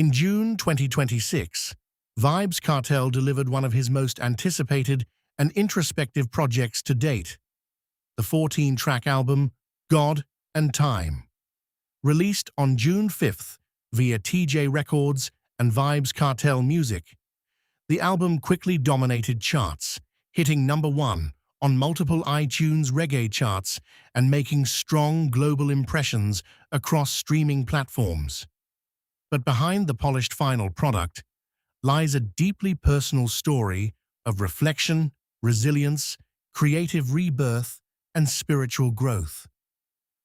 In June 2026, Vybz Kartel delivered one of his most anticipated and introspective projects to date, the 14-track album God and Time. Released on June 5th via TJ Records and Vybz Kartel Music, the album quickly dominated charts, hitting #1 on multiple iTunes reggae charts and making strong global impressions across streaming platforms. But behind the polished final product lies a deeply personal story of reflection, resilience, creative rebirth, and spiritual growth.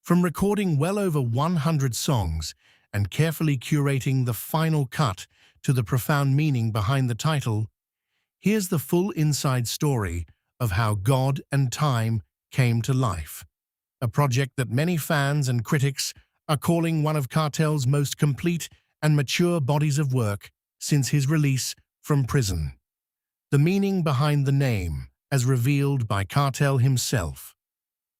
From recording well over 100 songs and carefully curating the final cut to the profound meaning behind the title, here's the full inside story of how God and Time came to life, a project that many fans and critics are calling one of Kartel's most complete and mature bodies of work since his release from prison. The meaning behind the name, as revealed by Kartel himself.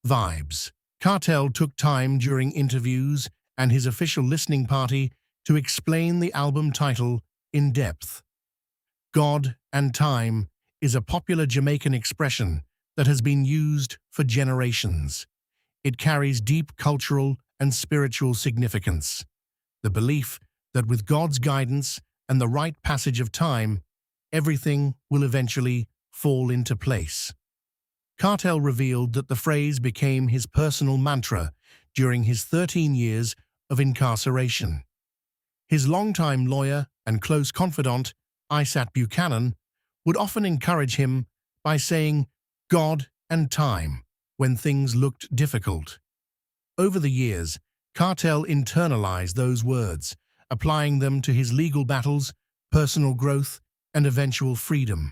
Vybz Kartel took time during interviews and his official listening party to explain the album title in depth. God and Time is a popular Jamaican expression that has been used for generations. It carries deep cultural and spiritual significance. The belief that with God's guidance and the right passage of time, everything will eventually fall into place. Kartel revealed that the phrase became his personal mantra during his 13 years of incarceration. His longtime lawyer and close confidant, Isat Buchanan, would often encourage him by saying God and time when things looked difficult. Over the years, Kartel internalized those words, applying them to his legal battles, personal growth, and eventual freedom.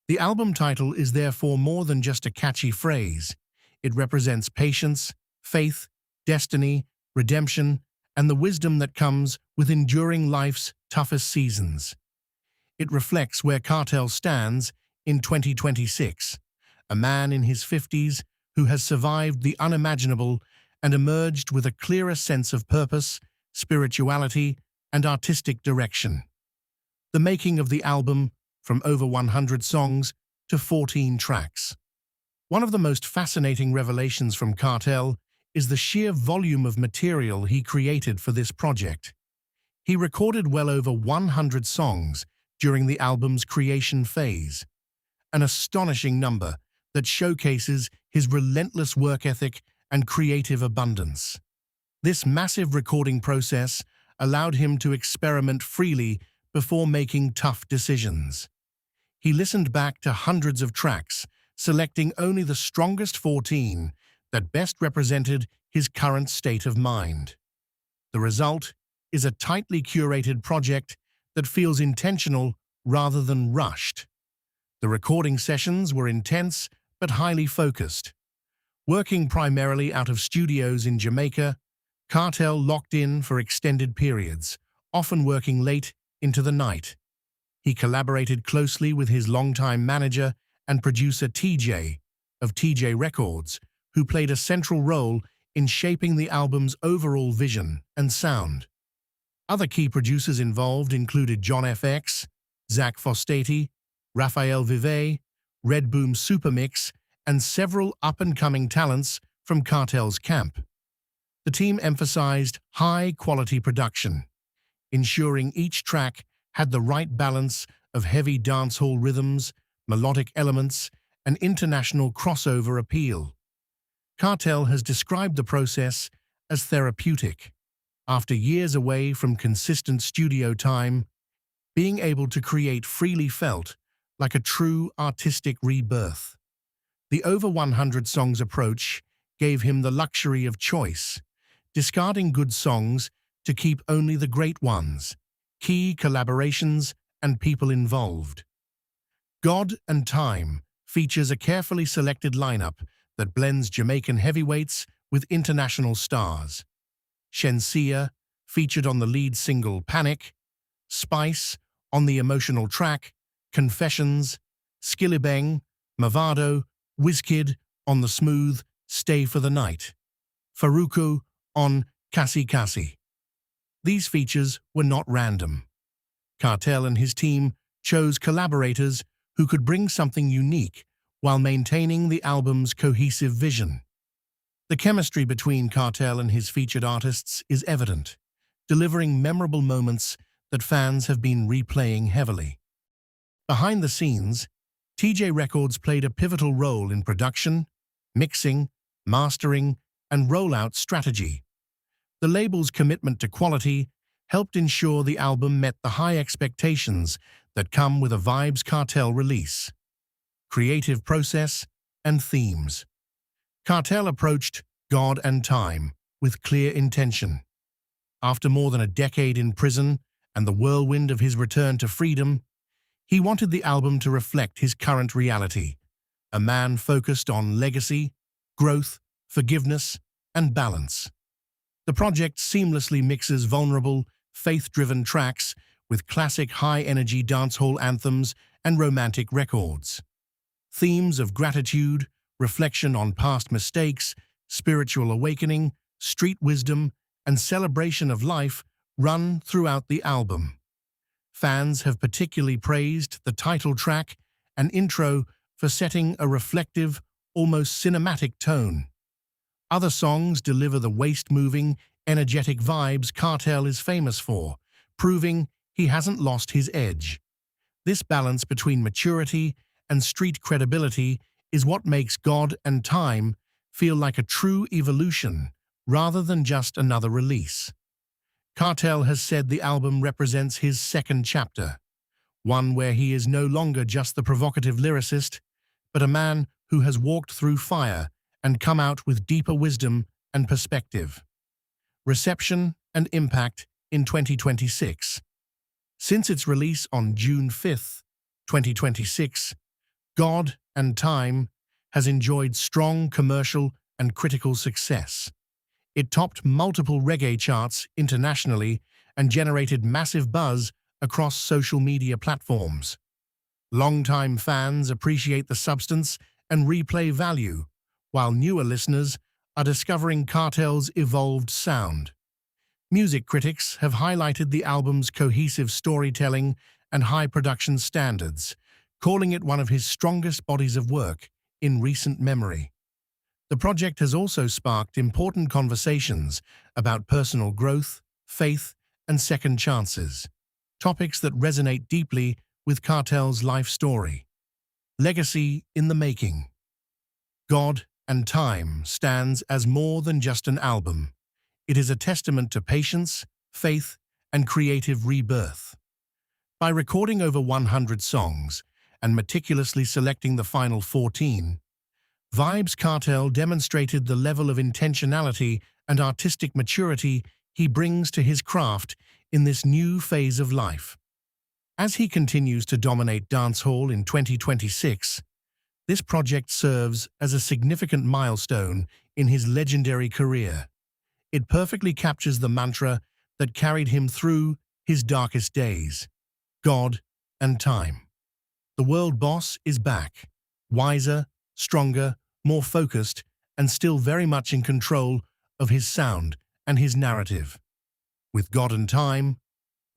The album title is therefore more than just a catchy phrase. It represents patience, faith, destiny, redemption, and the wisdom that comes with enduring life's toughest seasons. It reflects where Kartel stands in 2026, a man in his 50s who has survived the unimaginable and emerged with a clearer sense of purpose, spirituality, and artistic direction. The making of the album, from over 100 songs to 14 tracks. One of the most fascinating revelations from Kartel is the sheer volume of material he created for this project. He recorded well over 100 songs during the album's creation phase, an astonishing number that showcases his relentless work ethic and creative abundance. This massive recording process allowed him to experiment freely before making tough decisions. He listened back to hundreds of tracks, selecting only the strongest 14 that best represented his current state of mind. The result is a tightly curated project that feels intentional rather than rushed. The recording sessions were intense but highly focused. Working primarily out of studios in Jamaica, Kartel locked in for extended periods, often working late into the night. He collaborated closely with his longtime manager and producer TJ of TJ Records, who played a central role in shaping the album's overall vision and sound. Other key producers involved included John FX, Zach Fostati, Raphael Vive, Red Boom Supermix, and several up-and-coming talents from Kartel's camp. The team emphasized high-quality production, ensuring each track had the right balance of heavy dancehall rhythms, melodic elements, and international crossover appeal. Kartel has described the process as therapeutic. After years away from consistent studio time, being able to create freely felt like a true artistic rebirth. The over 100 songs approach gave him the luxury of choice, discarding good songs to keep only the great ones, key collaborations, and people involved. God and Time features a carefully selected lineup that blends Jamaican heavyweights with international stars. Shenseea, featured on the lead single Panic, Spice, on the emotional track Confessions, Skillibeng, Mavado, Wizkid on the smooth Stay for the Night, Faruku on Kasi Kasi. These features were not random. Kartel and his team chose collaborators who could bring something unique while maintaining the album's cohesive vision. The chemistry between Kartel and his featured artists is evident, delivering memorable moments that fans have been replaying heavily. Behind the scenes, TJ Records played a pivotal role in production, mixing, mastering, and rollout strategy. The label's commitment to quality helped ensure the album met the high expectations that come with a Vybz Kartel release. Creative process and themes. Kartel approached God and Time with clear intention. After more than a decade in prison and the whirlwind of his return to freedom, he wanted the album to reflect his current reality, a man focused on legacy, growth, forgiveness, and balance. The project seamlessly mixes vulnerable, faith-driven tracks with classic high-energy dancehall anthems and romantic records. Themes of gratitude, reflection on past mistakes, spiritual awakening, street wisdom, and celebration of life run throughout the album. Fans have particularly praised the title track and intro for setting a reflective, almost cinematic tone. Other songs deliver the waist-moving, energetic vibes Kartel is famous for, proving he hasn't lost his edge. This balance between maturity and street credibility is what makes God and Time feel like a true evolution rather than just another release. Kartel has said the album represents his second chapter, one where he is no longer just the provocative lyricist, but a man who has walked through fire and come out with deeper wisdom and perspective. Reception and impact in 2026. Since its release on June 5, 2026, God and Time has enjoyed strong commercial and critical success. It topped multiple reggae charts internationally and generated massive buzz across social media platforms. Longtime fans appreciate the substance and replay value, while newer listeners are discovering Kartel's evolved sound. Music critics have highlighted the album's cohesive storytelling and high production standards, calling it one of his strongest bodies of work in recent memory. The project has also sparked important conversations about personal growth, faith, and second chances, topics that resonate deeply with Kartel's life story. Legacy in the making. God and Time stands as more than just an album. It is a testament to patience, faith, and creative rebirth. By recording over 100 songs and meticulously selecting the final 14, Vybz Kartel demonstrated the level of intentionality and artistic maturity he brings to his craft in this new phase of life. As he continues to dominate dancehall in 2026, this project serves as a significant milestone in his legendary career. It perfectly captures the mantra that carried him through his darkest days: God and Time. The world boss is back, wiser, stronger, more focused, and still very much in control of his sound and his narrative. With God and Time,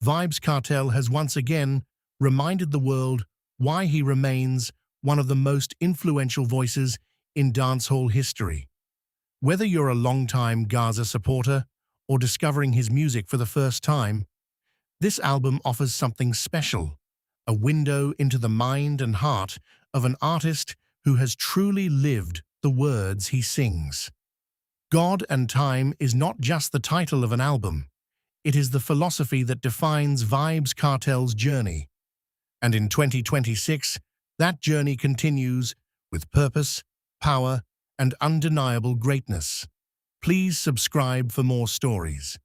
Vybz Kartel has once again reminded the world why he remains one of the most influential voices in dancehall history. Whether you're a longtime Gaza supporter or discovering his music for the first time, this album offers something special, a window into the mind and heart of an artist who has truly lived the words he sings. God and Time is not just the title of an album, it is the philosophy that defines Vybz Kartel's journey. And in 2026, that journey continues with purpose, power, and undeniable greatness. Please subscribe for more stories.